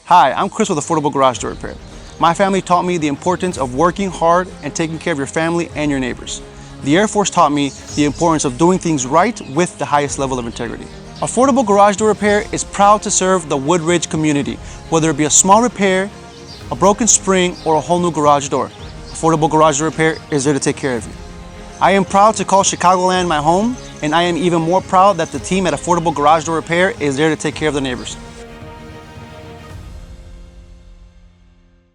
Hi, I'm Chris with Affordable Garage Door Repair. My family taught me the importance of working hard and taking care of your family and your neighbors. The Air Force taught me the importance of doing things right with the highest level of integrity. Affordable Garage Door Repair is proud to serve the Woodridge community, whether it be a small repair, a broken spring, or a whole new garage door. Affordable Garage Door Repair is there to take care of you. I am proud to call Chicagoland my home, and I am even more proud that the team at Affordable Garage Door Repair is there to take care of the neighbors.